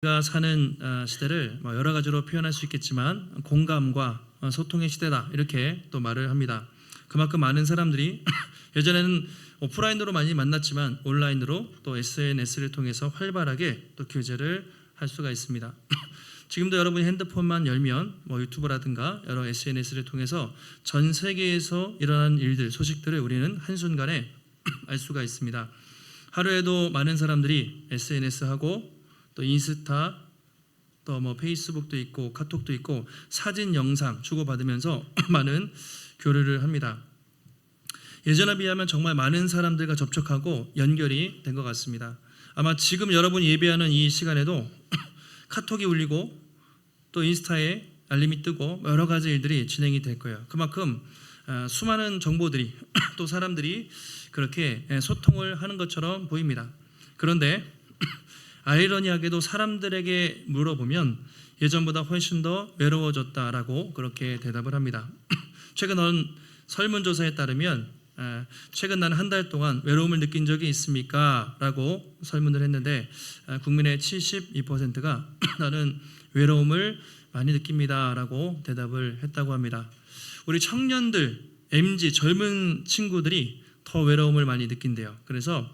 우리가 사는 시대를 여러 가지로 표현할 수 있겠지만 공감과 소통의 시대다 이렇게 또 말을 합니다. 그만큼 많은 사람들이 예전에는 오프라인으로 많이 만났지만 온라인으로 또 SNS를 통해서 활발하게 또 교제를 할 수가 있습니다. 지금도 여러분이 핸드폰만 열면 유튜브라든가 여러 SNS를 통해서 전 세계에서 일어나는 일들, 소식들을 우리는 한순간에 알 수가 있습니다. 하루에도 많은 사람들이 SNS하고 또 인스타, 또 페이스북도 있고 카톡도 있고 사진, 영상 주고받으면서 많은 교류를 합니다. 예전에 비하면 정말 많은 사람들과 접촉하고 연결이 된 것 같습니다. 아마 지금 여러분이 예배하는 이 시간에도 카톡이 울리고 또 인스타에 알림이 뜨고 여러 가지 일들이 진행이 될 거예요. 그만큼 수많은 정보들이 또 사람들이 그렇게 소통을 하는 것처럼 보입니다. 그런데 아이러니하게도 사람들에게 물어보면 예전보다 훨씬 더 외로워졌다라고 그렇게 대답을 합니다. 최근 어느 설문조사에 따르면 최근 나는 한 달 동안 외로움을 느낀 적이 있습니까? 라고 설문을 했는데 국민의 72%가 나는 외로움을 많이 느낍니다 라고 대답을 했다고 합니다. 우리 청년들, MZ, 젊은 친구들이 더 외로움을 많이 느낀대요. 그래서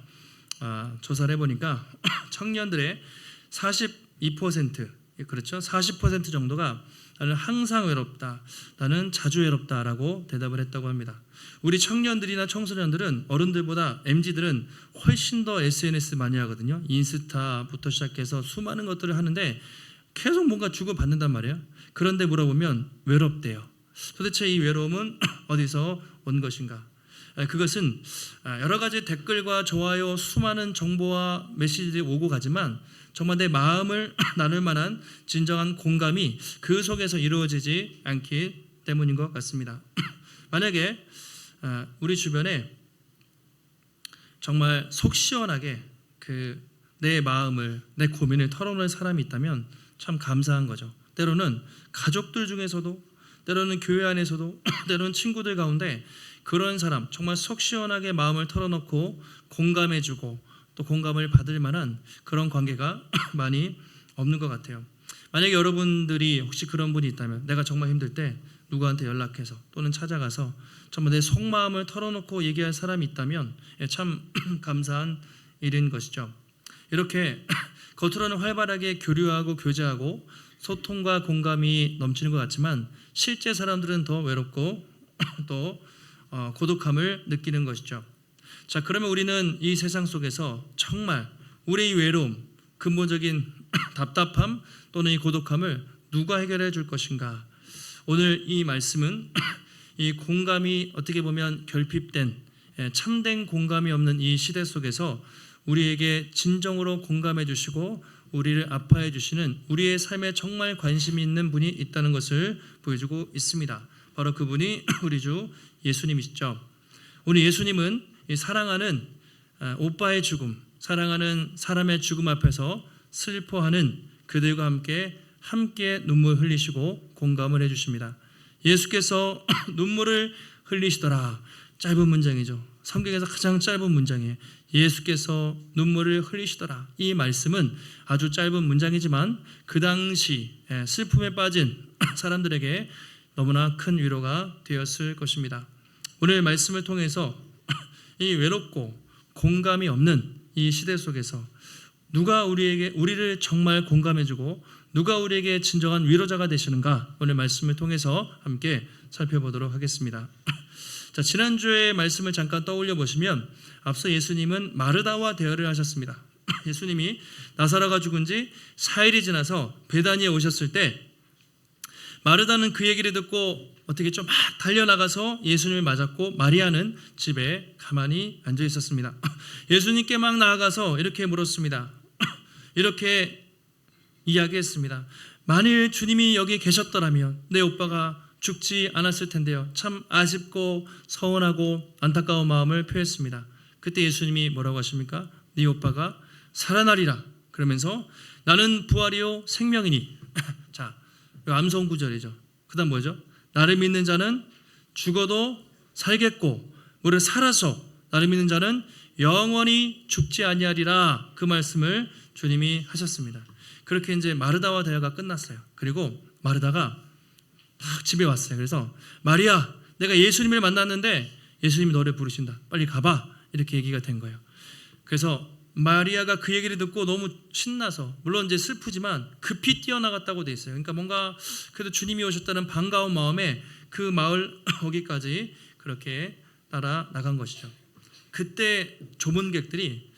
조사를 해보니까 청년들의 42%, 그렇죠? 40% 정도가 나는 항상 외롭다, 나는 자주 외롭다라고 대답을 했다고 합니다. 우리 청년들이나 청소년들은 어른들보다 MZ들은 훨씬 더 SNS 많이 하거든요. 인스타부터 시작해서 수많은 것들을 하는데 계속 뭔가 주고받는단 말이에요. 그런데 물어보면 외롭대요. 도대체 이 외로움은 어디서 온 것인가? 그것은 여러 가지 댓글과 좋아요, 수많은 정보와 메시지들이 오고 가지만 정말 내 마음을 나눌 만한 진정한 공감이 그 속에서 이루어지지 않기 때문인 것 같습니다. 만약에 우리 주변에 정말 속 시원하게 내 마음을, 내 고민을 털어놓을 사람이 있다면 참 감사한 거죠. 때로는 가족들 중에서도, 때로는 교회 안에서도, 때로는 친구들 가운데 그런 사람, 정말 속 시원하게 마음을 털어놓고 공감해주고 또 공감을 받을 만한 그런 관계가 많이 없는 것 같아요. 만약에 여러분들이 혹시 그런 분이 있다면, 내가 정말 힘들 때 누구한테 연락해서 또는 찾아가서 정말 내 속마음을 털어놓고 얘기할 사람이 있다면 참 감사한 일인 것이죠. 이렇게 겉으로는 활발하게 교류하고 교제하고 소통과 공감이 넘치는 것 같지만 실제 사람들은 더 외롭고 또 고독함을 느끼는 것이죠. 자, 그러면 우리는 이 세상 속에서 정말 우리의 외로움, 근본적인 답답함 또는 이 고독함을 누가 해결해 줄 것인가? 오늘 이 말씀은 이 공감이 어떻게 보면 결핍된, 참된 공감이 없는 이 시대 속에서 우리에게 진정으로 공감해 주시고 우리를 아파해 주시는, 우리의 삶에 정말 관심이 있는 분이 있다는 것을 보여주고 있습니다. 바로 그분이 우리 주 예수님이시죠. 오늘 예수님은 이 사랑하는 오빠의 죽음, 사랑하는 사람의 죽음 앞에서 슬퍼하는 그들과 함께 눈물 흘리시고 공감을 해주십니다. 예수께서 눈물을 흘리시더라. 짧은 문장이죠. 성경에서 가장 짧은 문장이에요. 예수께서 눈물을 흘리시더라. 이 말씀은 아주 짧은 문장이지만 그 당시 슬픔에 빠진 사람들에게 너무나 큰 위로가 되었을 것입니다. 오늘 말씀을 통해서 이 외롭고 공감이 없는 이 시대 속에서 누가 우리를 정말 공감해주고 누가 우리에게 진정한 위로자가 되시는가, 오늘 말씀을 통해서 함께 살펴보도록 하겠습니다. 자, 지난주에 말씀을 잠깐 떠올려 보시면 앞서 예수님은 마르다와 대화를 하셨습니다. 예수님이 나사로가 죽은 지 4일이 지나서 베다니에 오셨을 때 마르다는 그 얘기를 듣고 어떻게 좀 막 달려나가서 예수님을 맞았고 마리아는 집에 가만히 앉아 있었습니다. 예수님께 막 나아가서 이렇게 물었습니다. 이렇게 이야기했습니다. 만일 주님이 여기 계셨더라면 내 오빠가 죽지 않았을 텐데요. 참 아쉽고 서운하고 안타까운 마음을 표했습니다. 그때 예수님이 뭐라고 하십니까? 네 오빠가 살아나리라. 그러면서 나는 부활이요 생명이니. 자, 암송 구절이죠. 그 다음 뭐죠? 나를 믿는 자는 죽어도 살겠고 우리를 살아서 나를 믿는 자는 영원히 죽지 아니하리라. 그 말씀을 주님이 하셨습니다. 그렇게 이제 마르다와 대화가 끝났어요. 그리고 마르다가 딱 집에 왔어요. 그래서 마리아, 내가 예수님을 만났는데 예수님이 너를 부르신다. 빨리 가봐. 이렇게 얘기가 된 거예요. 그래서 마리아가 그 얘기를 듣고 너무 신나서, 물론 이제 슬프지만 급히 뛰어나갔다고 돼 있어요. 그러니까 뭔가 그래도 주님이 오셨다는 반가운 마음에 그 마을 거기까지 그렇게 따라 나간 것이죠. 그때 조문객들이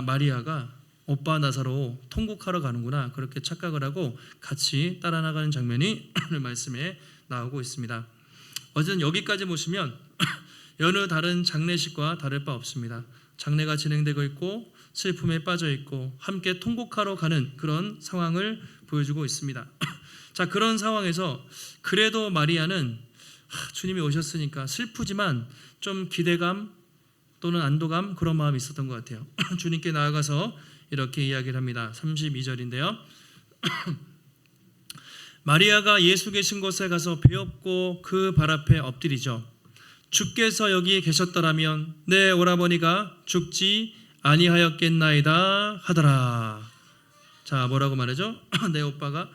마리아가 오빠 나사로 통곡하러 가는구나, 그렇게 착각을 하고 같이 따라 나가는 장면이 오늘 말씀에 나오고 있습니다. 어쨌든 여기까지 보시면 여느 다른 장례식과 다를 바 없습니다. 장례가 진행되고 있고 슬픔에 빠져 있고 함께 통곡하러 가는 그런 상황을 보여주고 있습니다. 자, 그런 상황에서 그래도 마리아는 주님이 오셨으니까 슬프지만 좀 기대감 또는 안도감, 그런 마음이 있었던 것 같아요. 주님께 나아가서 이렇게 이야기를 합니다. 32절인데요. 마리아가 예수 계신 곳에 가서 베엎고 그 발 앞에 엎드리죠. 주께서 여기 계셨더라면 내 오라버니가 죽지 아니하였겠나이다 하더라. 자, 뭐라고 말하죠? 내 오빠가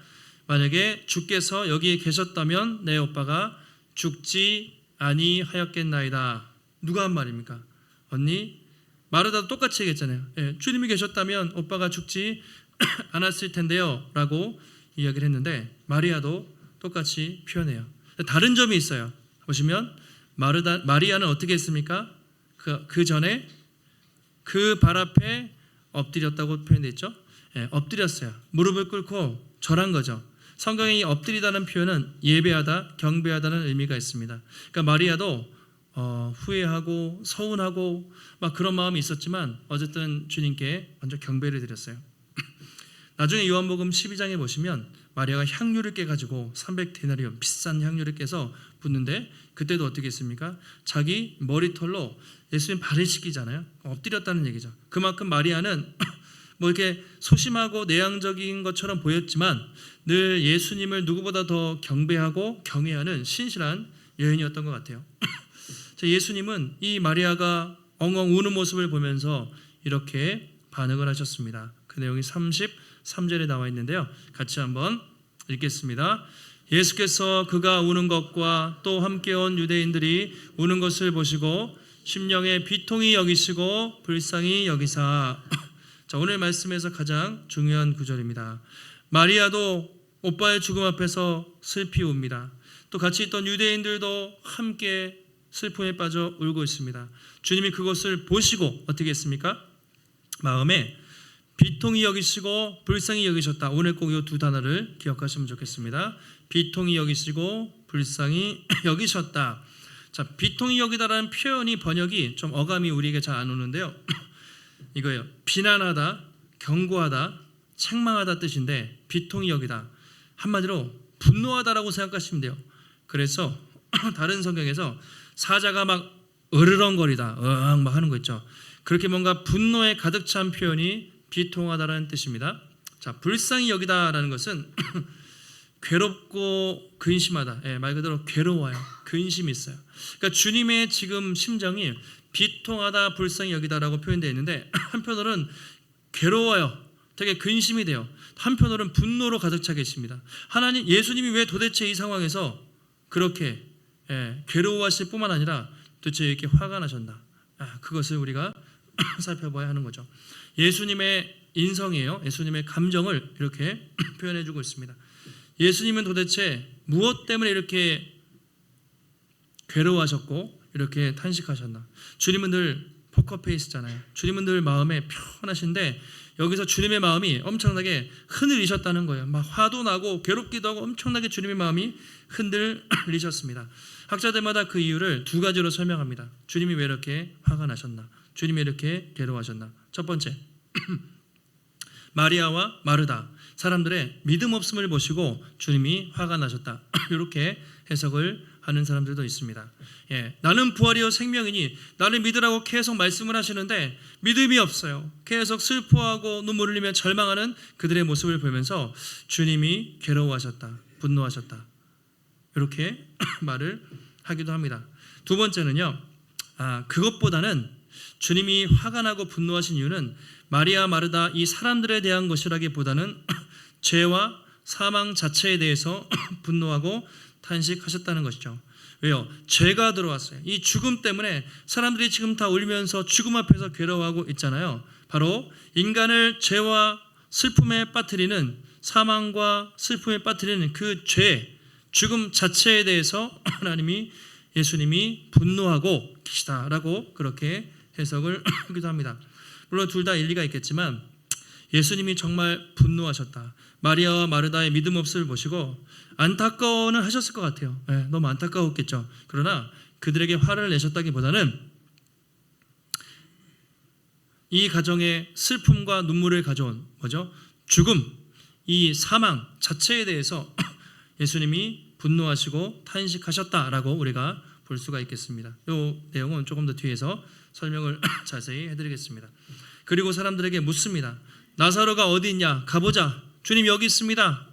만약에 주께서 여기에 계셨다면 내 오빠가 죽지 아니하였겠나이다. 누가 한 말입니까? 언니 마르다도 똑같이 얘기했잖아요. 주님이 계셨다면 오빠가 죽지 않았을 텐데요 라고 이야기를 했는데 마리아도 똑같이 표현해요. 다른 점이 있어요. 보시면 마리아는 어떻게 했습니까? 그 전에 그 발 앞에 엎드렸다고 표현되어 있죠. 엎드렸어요. 무릎을 꿇고 절한 거죠. 성경이 엎드리다는 표현은 예배하다, 경배하다는 의미가 있습니다. 그러니까 마리아도 후회하고 서운하고 막 그런 마음이 있었지만 어쨌든 주님께 먼저 경배를 드렸어요. 나중에 요한복음 12장에 보시면 마리아가 향유를 깨가지고 300데나리온 비싼 향유를 깨서 붓는데 그때도 어떻게 했습니까? 자기 머리털로 예수님 발을 씻기잖아요. 엎드렸다는 얘기죠. 그만큼 마리아는 뭐 이렇게 소심하고 내향적인 것처럼 보였지만 늘 예수님을 누구보다 더 경배하고 경외하는 신실한 여인이었던 것 같아요. 예수님은 이 마리아가 엉엉 우는 모습을 보면서 이렇게 반응을 하셨습니다. 그 내용이 33절에 나와 있는데요. 같이 한번 읽겠습니다. 예수께서 그가 우는 것과 또 함께 온 유대인들이 우는 것을 보시고 심령에 비통히 여기시고 불쌍히 여기사. 자, 오늘 말씀에서 가장 중요한 구절입니다. 마리아도 오빠의 죽음 앞에서 슬피 웁니다. 또 같이 있던 유대인들도 함께 슬픔에 빠져 울고 있습니다. 주님이 그것을 보시고 어떻게 했습니까? 마음에 비통히 여기시고 불쌍히 여기셨다. 오늘 꼭 이 두 단어를 기억하시면 좋겠습니다. 비통히 여기시고 불쌍히 여기셨다. 자, 비통히 여기다라는 표현이 번역이 좀 어감이 우리에게 잘 안 오는데요. 이거예요. 비난하다, 경고하다, 책망하다 뜻인데 비통히 여기다. 한마디로 분노하다라고 생각하시면 돼요. 그래서 다른 성경에서 사자가 막 으르렁거리다, 막 하는 거 있죠. 그렇게 뭔가 분노에 가득 찬 표현이 비통하다라는 뜻입니다. 자, 불쌍히 여기다라는 것은 괴롭고 근심하다. 말 그대로 괴로워요. 근심이 있어요. 그러니까 주님의 지금 심정이 비통하다, 불쌍히 여기다라고 표현되어 있는데 한편으로는 괴로워요. 되게 근심이 돼요. 한편으로는 분노로 가득 차 계십니다. 하나님, 예수님이 왜 도대체 이 상황에서 그렇게 괴로워하실 뿐만 아니라 도대체 이렇게 화가 나셨나? 그것을 우리가 살펴봐야 하는 거죠. 예수님의 인성이에요. 예수님의 감정을 이렇게 표현해주고 있습니다. 예수님은 도대체 무엇 때문에 이렇게 괴로워하셨고 이렇게 탄식하셨나? 주님은 늘 포커페이스잖아요. 주님은 늘 마음에 편하신데 여기서 주님의 마음이 엄청나게 흔들리셨다는 거예요. 막 화도 나고 괴롭기도 하고 엄청나게 주님의 마음이 흔들리셨습니다. 학자들마다 그 이유를 두 가지로 설명합니다. 주님이 왜 이렇게 화가 나셨나? 주님이 이렇게 괴로워하셨나? 첫 번째, 마리아와 마르다 사람들의 믿음 없음을 보시고 주님이 화가 나셨다. 이렇게 해석을 하는 사람들도 있습니다. 나는 부활이요 생명이니 나를 믿으라고 계속 말씀을 하시는데 믿음이 없어요. 계속 슬퍼하고 눈물 흘리며 절망하는 그들의 모습을 보면서 주님이 괴로워하셨다, 분노하셨다, 이렇게 말을 하기도 합니다. 두 번째는요, 그것보다는 주님이 화가 나고 분노하신 이유는 마리아, 마르다 이 사람들에 대한 것이라기보다는 죄와 사망 자체에 대해서 분노하고 탄식하셨다는 것이죠. 왜요? 죄가 들어왔어요. 이 죽음 때문에 사람들이 지금 다 울면서 죽음 앞에서 괴로워하고 있잖아요. 바로 인간을 죄와 슬픔에 빠뜨리는, 사망과 슬픔에 빠뜨리는 그 죄, 죽음 자체에 대해서 하나님이, 예수님이 분노하고 계시다라고 그렇게 해석을 하기도 합니다. 물론 둘 다 일리가 있겠지만 예수님이 정말 분노하셨다. 마리아와 마르다의 믿음 없음을 보시고 안타까워는 하셨을 것 같아요. 너무 안타까웠겠죠. 그러나 그들에게 화를 내셨다기보다는 이 가정의 슬픔과 눈물을 가져온 뭐죠? 죽음, 이 사망 자체에 대해서 예수님이 분노하시고 탄식하셨다라고 우리가 볼 수가 있겠습니다. 이 내용은 조금 더 뒤에서 설명을 자세히 해드리겠습니다. 그리고 사람들에게 묻습니다. 나사로가 어디 있냐? 가보자. 주님 여기 있습니다.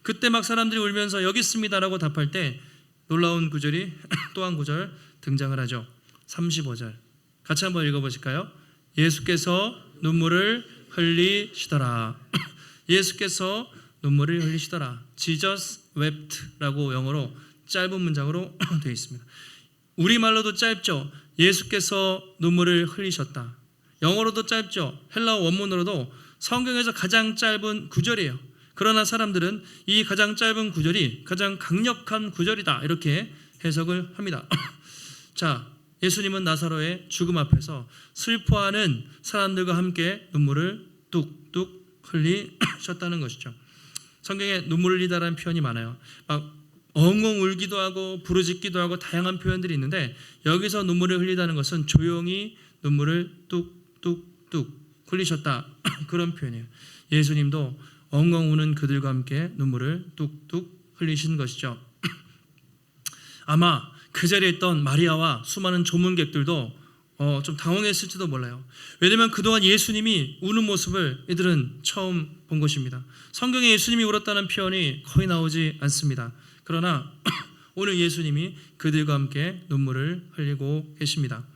그때 막 사람들이 울면서 여기 있습니다라고 답할 때 놀라운 구절이 또 한 구절 등장을 하죠. 35절 같이 한번 읽어보실까요? 예수께서 눈물을 흘리시더라. 예수께서 눈물을 흘리시더라. Jesus wept라고 영어로 짧은 문장으로 되어 있습니다. 우리말로도 짧죠. 예수께서 눈물을 흘리셨다. 영어로도 짧죠. 헬라어 원문으로도 성경에서 가장 짧은 구절이에요. 그러나 사람들은 이 가장 짧은 구절이 가장 강력한 구절이다 이렇게 해석을 합니다. 자, 예수님은 나사로의 죽음 앞에서 슬퍼하는 사람들과 함께 눈물을 뚝뚝 흘리셨다는 것이죠. 성경에 눈물을 흘리다라는 표현이 많아요. 막 엉엉 울기도 하고 부르짖기도 하고 다양한 표현들이 있는데 여기서 눈물을 흘리다는 것은 조용히 눈물을 뚝뚝뚝 흘리셨다 그런 표현이에요. 예수님도 엉엉 우는 그들과 함께 눈물을 뚝뚝 흘리신 것이죠. 아마 그 자리에 있던 마리아와 수많은 조문객들도 좀 당황했을지도 몰라요. 왜냐하면 그동안 예수님이 우는 모습을 이들은 처음 본 것입니다. 성경에 예수님이 울었다는 표현이 거의 나오지 않습니다. 그러나 오늘 예수님이 그들과 함께 눈물을 흘리고 계십니다.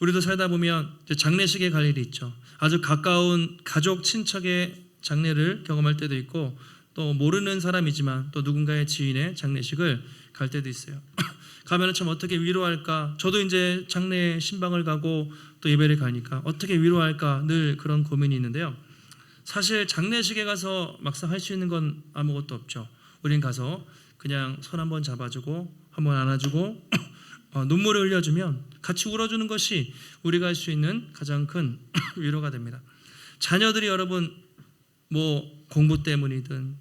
우리도 살다 보면 장례식에 갈 일이 있죠. 아주 가까운 가족 친척의 장례를 경험할 때도 있고 또 모르는 사람이지만 또 누군가의 지인의 장례식을 갈 때도 있어요. 가면 참 어떻게 위로할까? 저도 이제 장례 신방을 가고 또 예배를 가니까 어떻게 위로할까 늘 그런 고민이 있는데요. 사실 장례식에 가서 막상 할 수 있는 건 아무것도 없죠. 우린 가서 그냥 손 한번 잡아주고 한번 안아주고 눈물을 흘려주면 같이 울어주는 것이 우리가 할 수 있는 가장 큰 위로가 됩니다. 자녀들이 여러분 뭐 공부 때문이든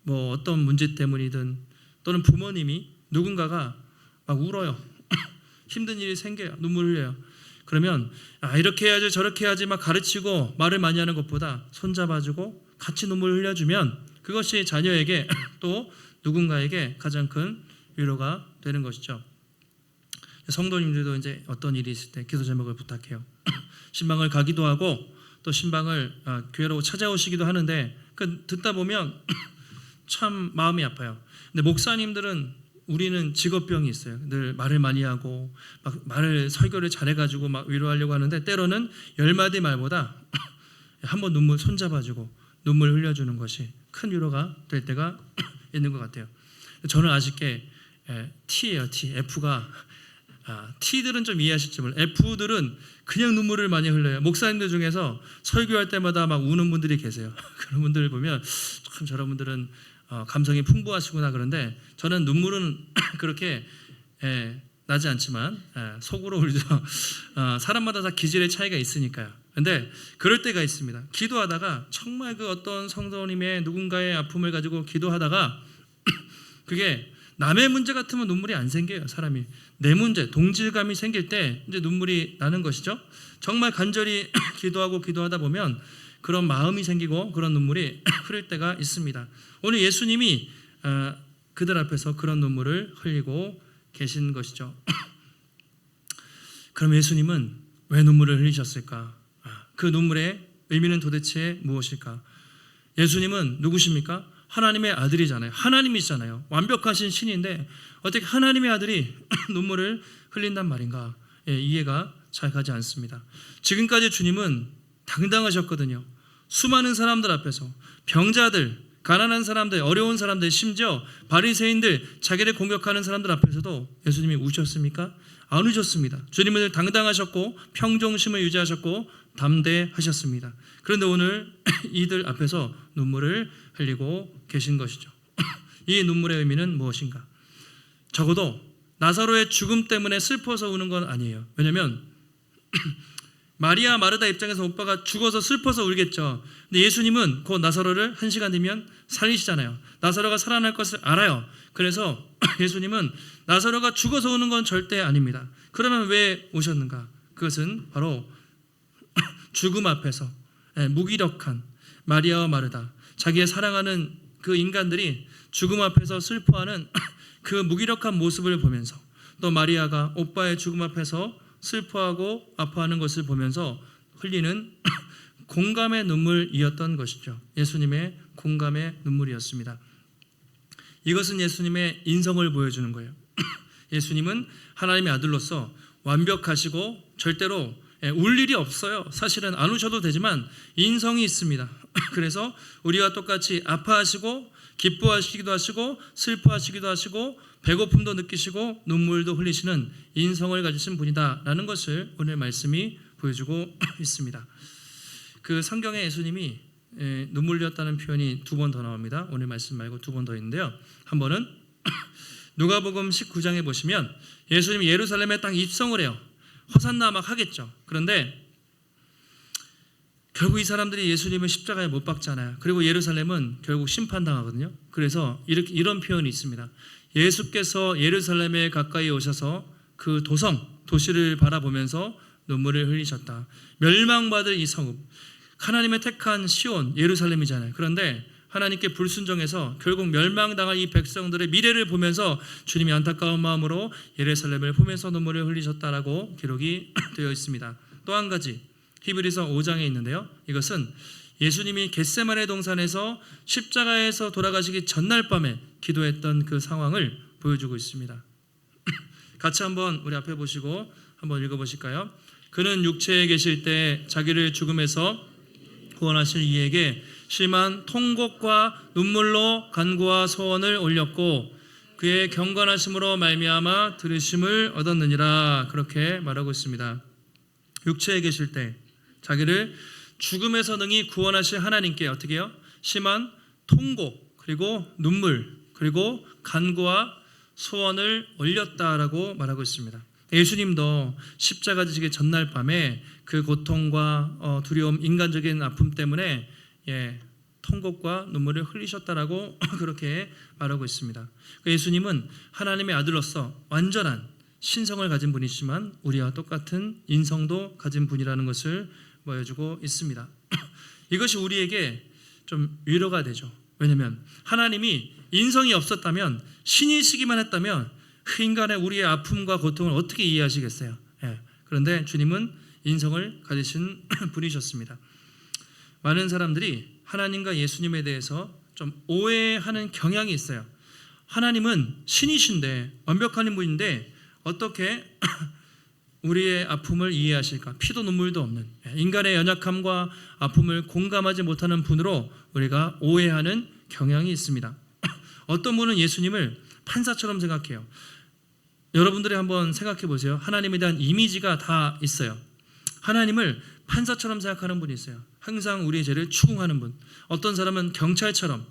뭐 어떤 문제 때문이든 또는 부모님이 누군가가 막 울어요. 힘든 일이 생겨요. 눈물 흘려요. 그러면 이렇게 해야지 저렇게 해야지 막 가르치고 말을 많이 하는 것보다 손잡아주고 같이 눈물 흘려주면 그것이 자녀에게 또 누군가에게 가장 큰 위로가 되는 것이죠. 성도님들도 이제 어떤 일이 있을 때 기도 제목을 부탁해요. 신방을 가기도 하고 또 신방을 교회로 찾아오시기도 하는데 듣다 보면 참 마음이 아파요. 근데 목사님들은 우리는 직업병이 있어요. 늘 말을 많이 하고 막 말을 설교를 잘해가지고 막 위로하려고 하는데 때로는 10마디 말보다 한번 눈물 손잡아주고 눈물 흘려주는 것이 큰 위로가 될 때가 있는 것 같아요. 저는 아쉽게 T예요. T. F가 T들은 좀 이해하실지 몰라요. F들은 그냥 눈물을 많이 흘려요. 목사님들 중에서 설교할 때마다 막 우는 분들이 계세요. 그런 분들을 보면 참 저런 분들은 감성이 풍부하시구나 그런데 저는 눈물은 그렇게 나지 않지만 속으로 울죠. 사람마다 다 기질의 차이가 있으니까요. 근데 그럴 때가 있습니다. 기도하다가 정말 그 어떤 성도님의 누군가의 아픔을 가지고 기도하다가 그게 남의 문제 같으면 눈물이 안 생겨요. 사람이 내 문제, 동질감이 생길 때 이제 눈물이 나는 것이죠. 정말 간절히 기도하다 보면 그런 마음이 생기고 그런 눈물이 흐를 때가 있습니다. 오늘 예수님이 그들 앞에서 그런 눈물을 흘리고 계신 것이죠. 그럼 예수님은 왜 눈물을 흘리셨을까? 그 눈물의 의미는 도대체 무엇일까? 예수님은 누구십니까? 하나님의 아들이잖아요. 하나님이시잖아요. 완벽하신 신인데 어떻게 하나님의 아들이 눈물을 흘린단 말인가? 이해가 잘 가지 않습니다. 지금까지 주님은 당당하셨거든요. 수많은 사람들 앞에서 병자들, 가난한 사람들, 어려운 사람들, 심지어 바리새인들, 자기를 공격하는 사람들 앞에서도 예수님이 우셨습니까? 안 우셨습니다. 주님은 당당하셨고 평정심을 유지하셨고 담대하셨습니다. 그런데 오늘 이들 앞에서 눈물을 흘리고 계신 것이죠. 이 눈물의 의미는 무엇인가? 적어도 나사로의 죽음 때문에 슬퍼서 우는 건 아니에요. 왜냐하면 마리아 마르다 입장에서 오빠가 죽어서 슬퍼서 울겠죠. 근데 예수님은 그 나사로를 1시간 뒤면 살리시잖아요. 나사로가 살아날 것을 알아요. 그래서 예수님은 나사로가 죽어서 오는 건 절대 아닙니다. 그러면 왜 오셨는가? 그것은 바로 죽음 앞에서 무기력한 마리아와 마르다, 자기의 사랑하는 그 인간들이 죽음 앞에서 슬퍼하는 그 무기력한 모습을 보면서, 또 마리아가 오빠의 죽음 앞에서 슬퍼하고 아파하는 것을 보면서 흘리는 공감의 눈물이었던 것이죠. 예수님의 공감의 눈물이었습니다. 이것은 예수님의 인성을 보여주는 거예요. 예수님은 하나님의 아들로서 완벽하시고 절대로 울 일이 없어요. 사실은 안 우셔도 되지만 인성이 있습니다. 그래서 우리와 똑같이 아파하시고 기뻐하시기도 하시고 슬퍼하시기도 하시고 배고픔도 느끼시고 눈물도 흘리시는 인성을 가지신 분이다라는 것을 오늘 말씀이 보여주고 있습니다. 그 성경에 예수님이 눈물 흘렸다는 표현이 2번 더 나옵니다. 오늘 말씀 말고 2번 더 있는데요. 한 번은 누가복음 19장에 보시면 예수님이 예루살렘에 딱 입성을 해요. 호산나 막 하겠죠. 그런데 결국 이 사람들이 예수님을 십자가에 못 박잖아요. 그리고 예루살렘은 결국 심판당하거든요. 그래서 이런 표현이 있습니다. 예수께서 예루살렘에 가까이 오셔서 그 도시를 바라보면서 눈물을 흘리셨다. 멸망받을 이 성읍, 하나님의 택한 시온 예루살렘이잖아요. 그런데 하나님께 불순종해서 결국 멸망당할 이 백성들의 미래를 보면서 주님이 안타까운 마음으로 예루살렘을 보면서 눈물을 흘리셨다라고 기록이 되어 있습니다. 또 한 가지 히브리서 5장에 있는데요. 이것은 예수님이 겟세마네 동산에서 십자가에서 돌아가시기 전날 밤에 기도했던 그 상황을 보여주고 있습니다. 같이 한번 우리 앞에 보시고 한번 읽어보실까요? 그는 육체에 계실 때 자기를 죽음에서 구원하실 이에게 심한 통곡과 눈물로 간구와 소원을 올렸고 그의 경건하심으로 말미암아 들으심을 얻었느니라. 그렇게 말하고 있습니다. 육체에 계실 때 자기를 죽음에서 능히 구원하실 하나님께 어떻게 해요? 심한 통곡 그리고 눈물 그리고 간구와 소원을 올렸다라고 말하고 있습니다. 예수님도 십자가 지시기 전날 밤에 그 고통과 두려움, 인간적인 아픔 때문에 통곡과 눈물을 흘리셨다라고 그렇게 말하고 있습니다. 예수님은 하나님의 아들로서 완전한 신성을 가진 분이지만 우리와 똑같은 인성도 가진 분이라는 것을 보여주고 있습니다. 이것이 우리에게 좀 위로가 되죠. 왜냐하면 하나님이 인성이 없었다면, 신이시기만 했다면 인간의 우리의 아픔과 고통을 어떻게 이해하시겠어요? 그런데 주님은 인성을 가지신 분이셨습니다. 많은 사람들이 하나님과 예수님에 대해서 좀 오해하는 경향이 있어요. 하나님은 신이신데, 완벽한 분인데 어떻게 우리의 아픔을 이해하실까? 피도 눈물도 없는 인간의 연약함과 아픔을 공감하지 못하는 분으로 우리가 오해하는 경향이 있습니다. 어떤 분은 예수님을 판사처럼 생각해요. 여러분들이 한번 생각해 보세요. 하나님에 대한 이미지가 다 있어요. 하나님을 판사처럼 생각하는 분이 있어요. 항상 우리의 죄를 추궁하는 분. 어떤 사람은 경찰처럼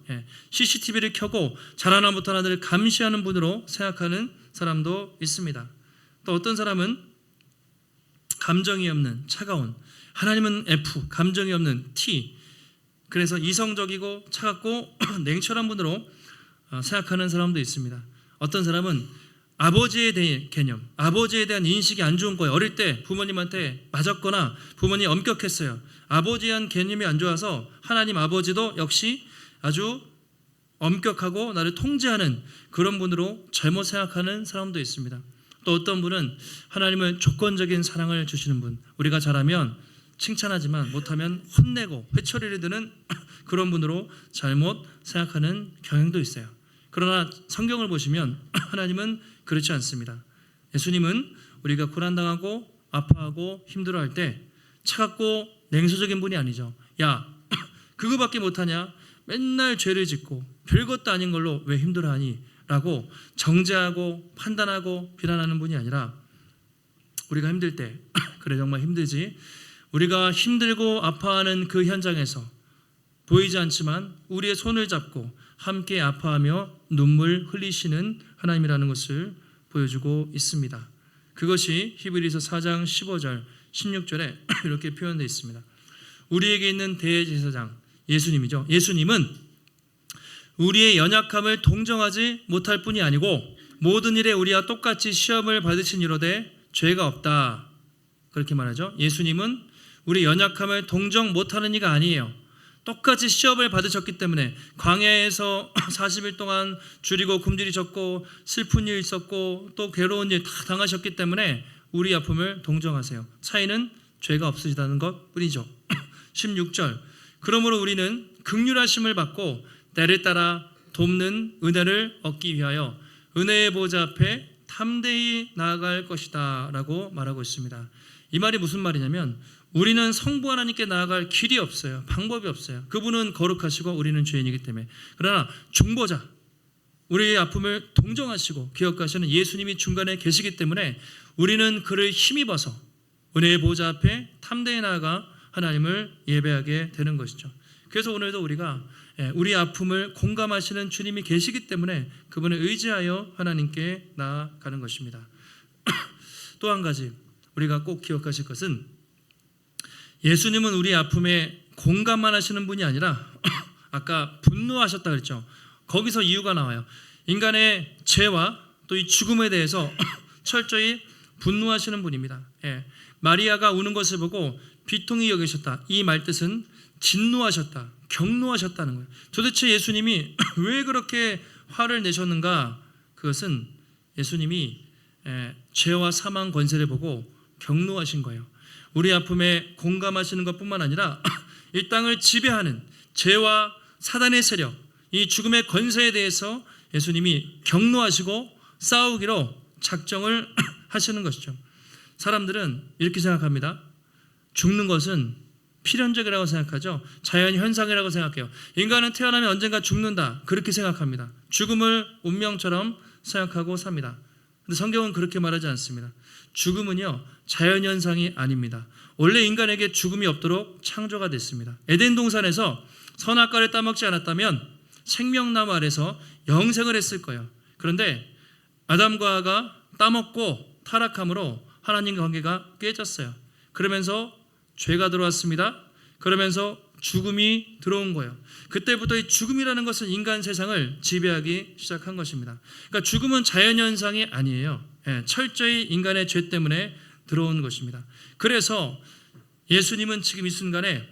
CCTV를 켜고 잘하나 못하나를 감시하는 분으로 생각하는 사람도 있습니다. 또 어떤 사람은 감정이 없는 차가운, 하나님은 F, 감정이 없는 T, 그래서 이성적이고 차갑고 냉철한 분으로 생각하는 사람도 있습니다. 어떤 사람은 아버지에 대한 개념, 아버지에 대한 인식이 안 좋은 거예요. 어릴 때 부모님한테 맞았거나 부모님이 엄격했어요. 아버지에 대한 개념이 안 좋아서 하나님 아버지도 역시 아주 엄격하고 나를 통제하는 그런 분으로 잘못 생각하는 사람도 있습니다. 또 어떤 분은 하나님은 조건적인 사랑을 주시는 분, 우리가 잘하면 칭찬하지만 못하면 혼내고 회초리를 드는 그런 분으로 잘못 생각하는 경향도 있어요. 그러나 성경을 보시면 하나님은 그렇지 않습니다. 예수님은 우리가 고난당하고 아파하고 힘들어할 때 차갑고 냉소적인 분이 아니죠. 야, 그거밖에 못하냐? 맨날 죄를 짓고 별것도 아닌 걸로 왜 힘들어하니? 라고 정죄하고 판단하고 비난하는 분이 아니라 우리가 힘들 때 그래 정말 힘들지, 우리가 힘들고 아파하는 그 현장에서 보이지 않지만 우리의 손을 잡고 함께 아파하며 눈물 흘리시는 하나님이라는 것을 보여주고 있습니다. 그것이 히브리서 4장 15절 16절에 이렇게 표현되어 있습니다. 우리에게 있는 대제사장 예수님이죠. 예수님은 우리의 연약함을 동정하지 못할 뿐이 아니고 모든 일에 우리와 똑같이 시험을 받으신 이로되 죄가 없다, 그렇게 말하죠. 예수님은 우리 연약함을 동정 못하는 이가 아니에요. 똑같이 시험을 받으셨기 때문에 광야에서 40일 동안 줄이고 굶주리셨고 슬픈 일 있었고 또 괴로운 일 다 당하셨기 때문에 우리 아픔을 동정하세요. 차이는 죄가 없으시다는 것 뿐이죠. 16절, 그러므로 우리는 긍휼하심을 받고 때를 따라 돕는 은혜를 얻기 위하여 은혜의 보좌 앞에 담대히 나아갈 것이다 라고 말하고 있습니다. 이 말이 무슨 말이냐면 우리는 성부 하나님께 나아갈 길이 없어요. 방법이 없어요. 그분은 거룩하시고 우리는 죄인이기 때문에. 그러나 중보자, 우리의 아픔을 동정하시고 기억하시는 예수님이 중간에 계시기 때문에 우리는 그를 힘입어서 은혜의 보좌 앞에 탐대해 나아가 하나님을 예배하게 되는 것이죠. 그래서 오늘도 우리가 우리 아픔을 공감하시는 주님이 계시기 때문에 그분을 의지하여 하나님께 나아가는 것입니다. 또 한 가지 우리가 꼭 기억하실 것은 예수님은 우리 아픔에 공감만 하시는 분이 아니라 아까 분노하셨다 그랬죠. 거기서 이유가 나와요. 인간의 죄와 또 이 죽음에 대해서 철저히 분노하시는 분입니다. 마리아가 우는 것을 보고 비통히 여기셨다, 이 말뜻은 진노하셨다, 경노하셨다는 거예요. 도대체 예수님이 왜 그렇게 화를 내셨는가? 그것은 예수님이 죄와 사망 권세를 보고 경노하신 거예요. 우리 아픔에 공감하시는 것뿐만 아니라 이 땅을 지배하는 죄와 사단의 세력, 이 죽음의 권세에 대해서 예수님이 경노하시고 싸우기로 작정을 하시는 것이죠. 사람들은 이렇게 생각합니다. 죽는 것은 필연적이라고 생각하죠. 자연 현상이라고 생각해요. 인간은 태어나면 언젠가 죽는다, 그렇게 생각합니다. 죽음을 운명처럼 생각하고 삽니다. 근데 성경은 그렇게 말하지 않습니다. 죽음은요, 자연현상이 아닙니다. 원래 인간에게 죽음이 없도록 창조가 됐습니다. 에덴 동산에서 선악과를 따먹지 않았다면 생명나무 아래서 영생을 했을 거예요. 그런데 아담과 하와가 따먹고 타락함으로 하나님과 관계가 깨졌어요. 그러면서 죄가 들어왔습니다. 그러면서 죽음이 들어온 거예요. 그때부터 이 죽음이라는 것은 인간 세상을 지배하기 시작한 것입니다. 그러니까 죽음은 자연현상이 아니에요. 철저히 인간의 죄 때문에 들어온 것입니다. 그래서 예수님은 지금 이 순간에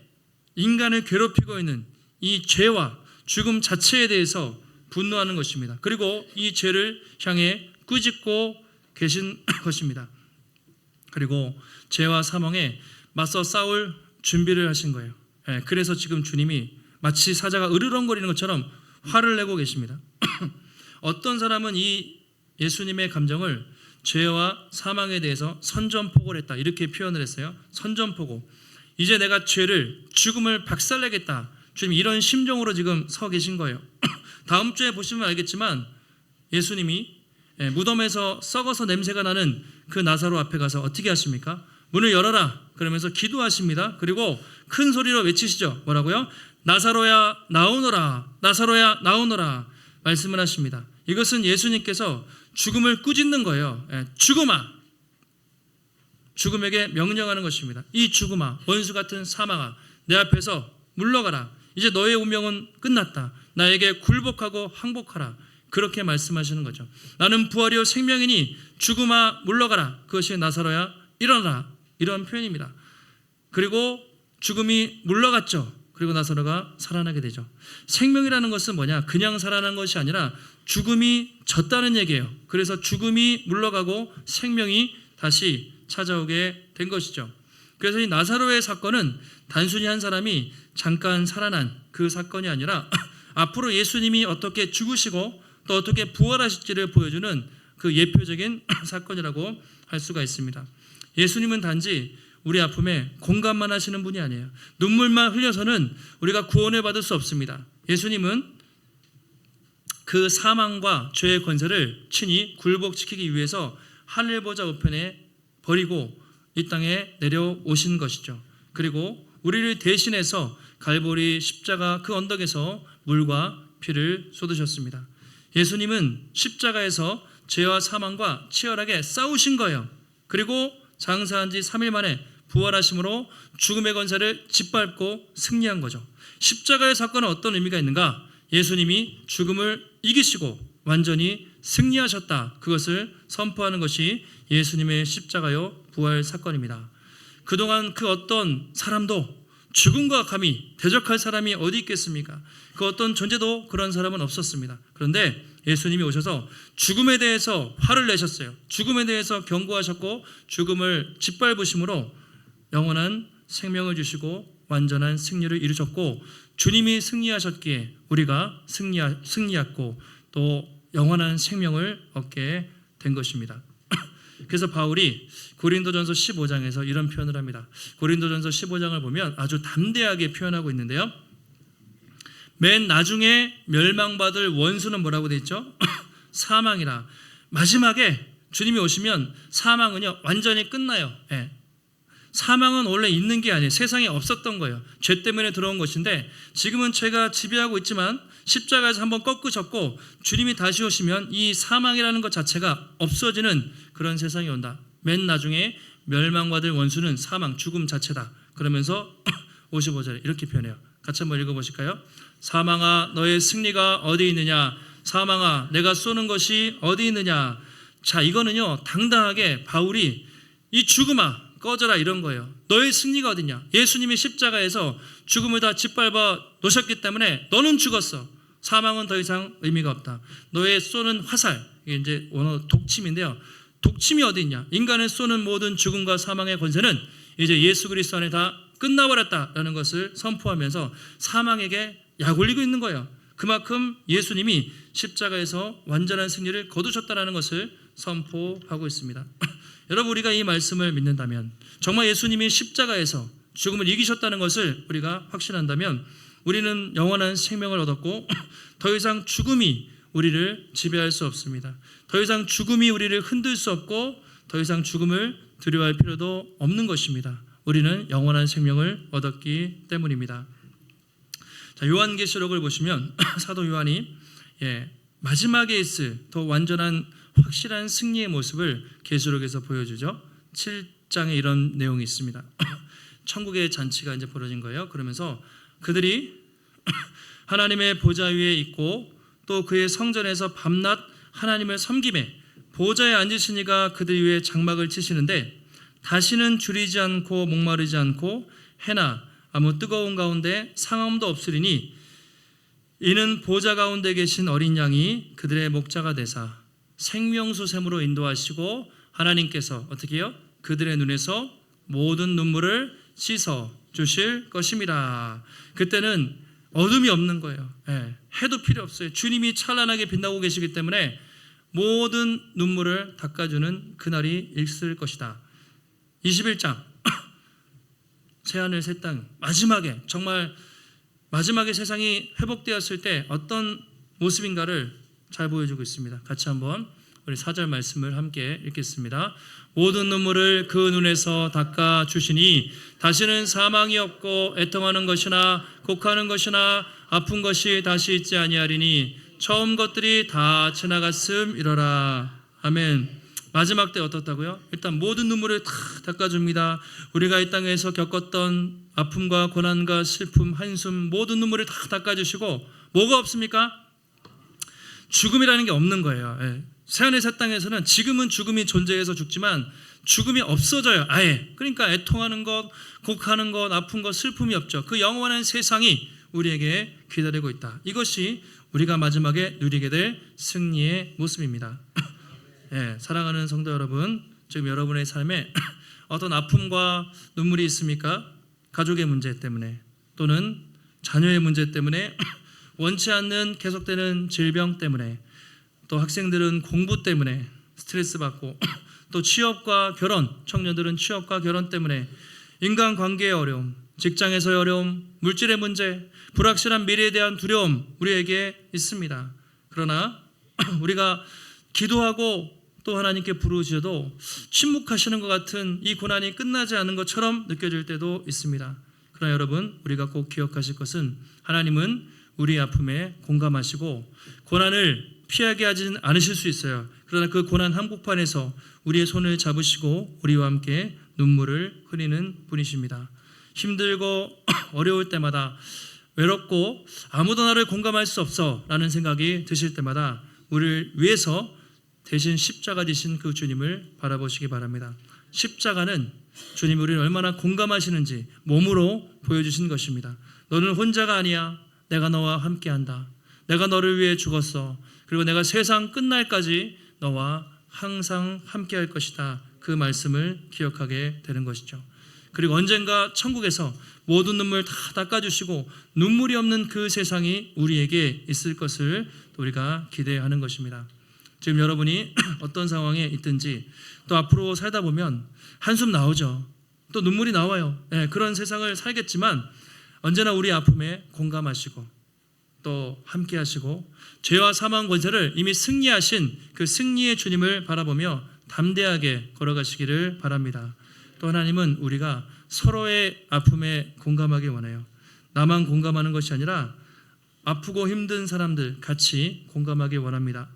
인간을 괴롭히고 있는 이 죄와 죽음 자체에 대해서 분노하는 것입니다. 그리고 이 죄를 향해 꾸짖고 계신 것입니다. 그리고 죄와 사망에 맞서 싸울 준비를 하신 거예요. 그래서 지금 주님이 마치 사자가 으르렁거리는 것처럼 화를 내고 계십니다. 어떤 사람은 이 예수님의 감정을 죄와 사망에 대해서 선전포고를 했다, 이렇게 표현을 했어요. 선전포고. 이제 내가 죄를, 죽음을 박살내겠다, 주님 이런 심정으로 지금 서 계신 거예요. 다음 주에 보시면 알겠지만 예수님이 무덤에서 썩어서 냄새가 나는 그 나사로 앞에 가서 어떻게 하십니까? 문을 열어라 그러면서 기도하십니다. 그리고 큰 소리로 외치시죠. 뭐라고요? 나사로야 나오너라, 나사로야 나오너라 말씀을 하십니다. 이것은 예수님께서 죽음을 꾸짖는 거예요. 죽음아, 죽음에게 명령하는 것입니다. 이 죽음아, 원수 같은 사망아, 내 앞에서 물러가라. 이제 너의 운명은 끝났다. 나에게 굴복하고 항복하라. 그렇게 말씀하시는 거죠. 나는 부활이요 생명이니 죽음아 물러가라. 그것이 나사로야 일어나라. 이런 표현입니다. 그리고 죽음이 물러갔죠. 그리고 나사로가 살아나게 되죠. 생명이라는 것은 뭐냐? 그냥 살아난 것이 아니라 죽음이 졌다는 얘기예요. 그래서 죽음이 물러가고 생명이 다시 찾아오게 된 것이죠. 그래서 이 나사로의 사건은 단순히 한 사람이 잠깐 살아난 그 사건이 아니라 앞으로 예수님이 어떻게 죽으시고 또 어떻게 부활하실지를 보여주는 그 예표적인 사건이라고 할 수가 있습니다. 예수님은 단지 우리 아픔에 공감만 하시는 분이 아니에요. 눈물만 흘려서는 우리가 구원을 받을 수 없습니다. 예수님은 그 사망과 죄의 권세를 친히 굴복시키기 위해서 하늘 보좌 우편에 버리고 이 땅에 내려오신 것이죠. 그리고 우리를 대신해서 갈보리 십자가 그 언덕에서 물과 피를 쏟으셨습니다. 예수님은 십자가에서 죄와 사망과 치열하게 싸우신 거예요. 그리고 장사한 지 3일 만에 부활하심으로 죽음의 권세를 짓밟고 승리한 거죠. 십자가의 사건은 어떤 의미가 있는가? 예수님이 죽음을 이기시고 완전히 승리하셨다. 그것을 선포하는 것이 예수님의 십자가요 부활 사건입니다. 그동안 그 어떤 사람도 죽음과 감히 대적할 사람이 어디 있겠습니까? 그 어떤 존재도 그런 사람은 없었습니다. 그런데 예수님이 오셔서 죽음에 대해서 화를 내셨어요. 죽음에 대해서 경고하셨고 죽음을 짓밟으심으로 영원한 생명을 주시고 완전한 승리를 이루셨고, 주님이 승리하셨기에 우리가 승리했고 또 영원한 생명을 얻게 된 것입니다. 그래서 바울이 고린도전서 15장에서 이런 표현을 합니다. 고린도전서 15장을 보면 아주 담대하게 표현하고 있는데요. 맨 나중에 멸망받을 원수는 뭐라고 되어 있죠? 사망이라. 마지막에 주님이 오시면 사망은요 완전히 끝나요. 예. 사망은 원래 있는 게 아니에요. 세상에 없었던 거예요. 죄 때문에 들어온 것인데 지금은 죄가 지배하고 있지만 십자가에서 한번 꺾으셨고 주님이 다시 오시면 이 사망이라는 것 자체가 없어지는 그런 세상이 온다. 맨 나중에 멸망받을 원수는 사망, 죽음 자체다. 그러면서 55절에 이렇게 표현해요. 같이 한번 읽어보실까요? 사망아 너의 승리가 어디 있느냐? 사망아 내가 쏘는 것이 어디 있느냐? 자, 이거는요 당당하게 바울이 이 죽음아 꺼져라 이런 거예요. 너의 승리가 어디냐? 예수님이 십자가에서 죽음을 다 짓밟아 놓으셨기 때문에 너는 죽었어. 사망은 더 이상 의미가 없다. 너의 쏘는 화살, 이게 이제 원어 독침인데요. 독침이 어디 있냐? 인간을 쏘는 모든 죽음과 사망의 권세는 이제 예수 그리스도 안에 다 끝나버렸다라는 것을 선포하면서 사망에게 약 올리고 있는 거예요. 그만큼 예수님이 십자가에서 완전한 승리를 거두셨다라는 것을 선포하고 있습니다. 여러분, 우리가 이 말씀을 믿는다면, 정말 예수님이 십자가에서 죽음을 이기셨다는 것을 우리가 확신한다면 우리는 영원한 생명을 얻었고 더 이상 죽음이 우리를 지배할 수 없습니다. 더 이상 죽음이 우리를 흔들 수 없고 더 이상 죽음을 두려워할 필요도 없는 것입니다. 우리는 영원한 생명을 얻었기 때문입니다. 자, 요한계시록을 보시면 사도 요한이 마지막에 있을 더 완전한 확실한 승리의 모습을 계시록에서 보여주죠. 7장에 이런 내용이 있습니다. 천국의 잔치가 이제 벌어진 거예요. 그러면서 그들이 하나님의 보좌 위에 있고 또 그의 성전에서 밤낮 하나님을 섬기매 보좌에 앉으신 이가 그들 위에 장막을 치시는데 다시는 줄이지 않고 목마르지 않고 해나 아무 뜨거운 가운데 상함도 없으리니 이는 보좌 가운데 계신 어린 양이 그들의 목자가 되사 생명수 샘으로 인도하시고 하나님께서 어떻게 해요? 그들의 눈에서 모든 눈물을 씻어 주실 것입니다. 그때는 어둠이 없는 거예요. 해도 필요 없어요. 주님이 찬란하게 빛나고 계시기 때문에 모든 눈물을 닦아주는 그날이 있을 것이다. 21장 새하늘 새 땅 마지막에 정말 마지막에 세상이 회복되었을 때 어떤 모습인가를 잘 보여주고 있습니다. 같이 한번 우리 4절 말씀을 함께 읽겠습니다. 모든 눈물을 그 눈에서 닦아 주시니 다시는 사망이 없고 애통하는 것이나 곡하는 것이나 아픈 것이 다시 있지 아니하리니 처음 것들이 다 지나갔음이로라. 아멘. 마지막 때 어떻다고요? 일단 모든 눈물을 다 닦아줍니다. 우리가 이 땅에서 겪었던 아픔과 고난과 슬픔, 한숨 모든 눈물을 다 닦아주시고 뭐가 없습니까? 죽음이라는 게 없는 거예요. 새하늘 새 땅에서는 지금은 죽음이 존재해서 죽지만 죽음이 없어져요. 아예. 그러니까 애통하는 것, 곡하는 것, 아픈 것, 슬픔이 없죠. 그 영원한 세상이 우리에게 기다리고 있다. 이것이 우리가 마지막에 누리게 될 승리의 모습입니다. 사랑하는 성도 여러분, 지금 여러분의 삶에 어떤 아픔과 눈물이 있습니까? 가족의 문제 때문에 또는 자녀의 문제 때문에 원치 않는 계속되는 질병 때문에 또 학생들은 공부 때문에 스트레스 받고 또 취업과 결혼, 청년들은 취업과 결혼 때문에 인간관계의 어려움, 직장에서의 어려움, 물질의 문제, 불확실한 미래에 대한 두려움 우리에게 있습니다. 그러나 우리가 기도하고 또 하나님께 부르짖어도 침묵하시는 것 같은 이 고난이 끝나지 않은 것처럼 느껴질 때도 있습니다. 그러나 여러분, 우리가 꼭 기억하실 것은 하나님은 우리의 아픔에 공감하시고 고난을 피하게 하지는 않으실 수 있어요. 그러나 그 고난 한복판에서 우리의 손을 잡으시고 우리와 함께 눈물을 흘리는 분이십니다. 힘들고 어려울 때마다, 외롭고 아무도 나를 공감할 수 없어 라는 생각이 드실 때마다 우리를 위해서 대신 십자가 지신 그 주님을 바라보시기 바랍니다. 십자가는 주님이 우리를 얼마나 공감하시는지 몸으로 보여주신 것입니다. 너는 혼자가 아니야. 내가 너와 함께한다. 내가 너를 위해 죽었어. 그리고 내가 세상 끝날까지 너와 항상 함께할 것이다. 그 말씀을 기억하게 되는 것이죠. 그리고 언젠가 천국에서 모든 눈물 다 닦아주시고 눈물이 없는 그 세상이 우리에게 있을 것을 우리가 기대하는 것입니다. 지금 여러분이 어떤 상황에 있든지 또 앞으로 살다 보면 한숨 나오죠. 또 눈물이 나와요. 그런 세상을 살겠지만 언제나 우리 아픔에 공감하시고 또 함께 하시고 죄와 사망 권세를 이미 승리하신 그 승리의 주님을 바라보며 담대하게 걸어가시기를 바랍니다. 또 하나님은 우리가 서로의 아픔에 공감하기 원해요. 나만 공감하는 것이 아니라 아프고 힘든 사람들 같이 공감하기 원합니다.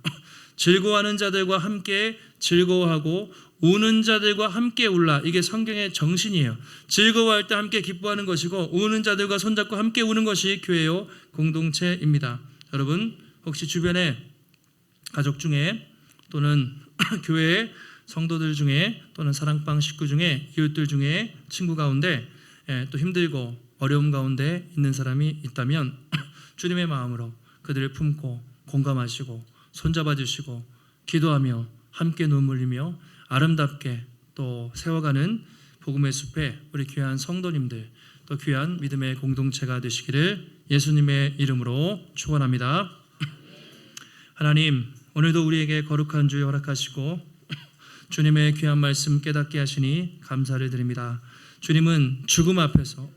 즐거워하는 자들과 함께 즐거워하고 우는 자들과 함께 울라. 이게 성경의 정신이에요. 즐거워할 때 함께 기뻐하는 것이고 우는 자들과 손잡고 함께 우는 것이 교회요 공동체입니다. 여러분, 혹시 주변에 가족 중에 또는 교회 성도들 중에 또는 사랑방 식구 중에 이웃들 중에 친구 가운데 또 힘들고 어려움 가운데 있는 사람이 있다면 주님의 마음으로 그들을 품고 공감하시고 손잡아 주시고 기도하며 함께 눈물 흘리며 아름답게 또 세워가는 복음의 숲에 우리 귀한 성도님들 또 귀한 믿음의 공동체가 되시기를 예수님의 이름으로 축원합니다. 하나님, 오늘도 우리에게 거룩한 주여 허락하시고 주님의 귀한 말씀 깨닫게 하시니 감사를 드립니다. 주님은 죽음 앞에서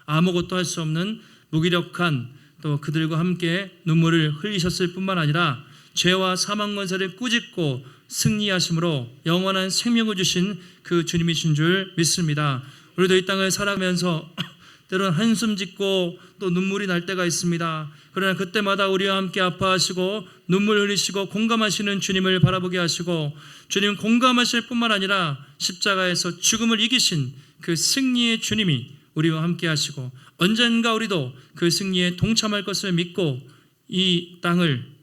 아무것도 할 수 없는 무기력한 또 그들과 함께 눈물을 흘리셨을 뿐만 아니라 죄와 사망 권세를 꾸짖고 승리하심으로 영원한 생명을 주신 그 주님이신 줄 믿습니다. 우리도 이 땅을 살아가면서 때로는 한숨 짓고 또 눈물이 날 때가 있습니다. 그러나 그때마다 우리와 함께 아파하시고 눈물 흘리시고 공감하시는 주님을 바라보게 하시고 주님 공감하실 뿐만 아니라 십자가에서 죽음을 이기신 그 승리의 주님이 우리와 함께 하시고 언젠가 우리도 그 승리에 동참할 것을 믿고 이 땅을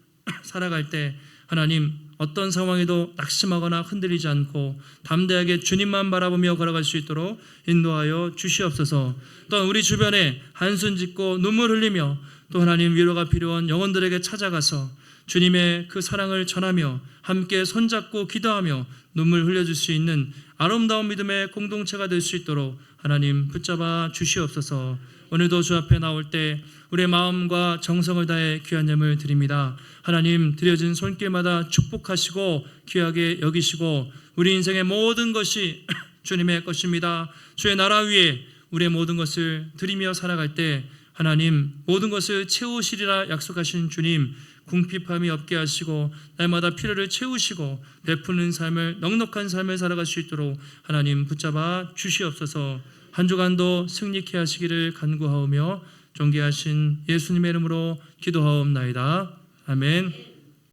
살아갈 때 하나님 어떤 상황에도 낙심하거나 흔들리지 않고 담대하게 주님만 바라보며 걸어갈 수 있도록 인도하여 주시옵소서. 또 우리 주변에 한숨 짓고 눈물 흘리며 또 하나님 위로가 필요한 영혼들에게 찾아가서 주님의 그 사랑을 전하며 함께 손잡고 기도하며 눈물 흘려줄 수 있는 아름다운 믿음의 공동체가 될 수 있도록 하나님 붙잡아 주시옵소서. 오늘도 주 앞에 나올 때 우리의 마음과 정성을 다해 귀한 예물 드립니다. 하나님, 드려진 손길마다 축복하시고 귀하게 여기시고 우리 인생의 모든 것이 주님의 것입니다. 주의 나라 위에 우리의 모든 것을 드리며 살아갈 때 하나님 모든 것을 채우시리라 약속하신 주님, 궁핍함이 없게 하시고 날마다 필요를 채우시고 베푸는 삶을, 넉넉한 삶을 살아갈 수 있도록 하나님 붙잡아 주시옵소서. 한 주간도 승리케 하시기를 간구하오며 존귀하신 예수님의 이름으로 기도하옵나이다. 아멘.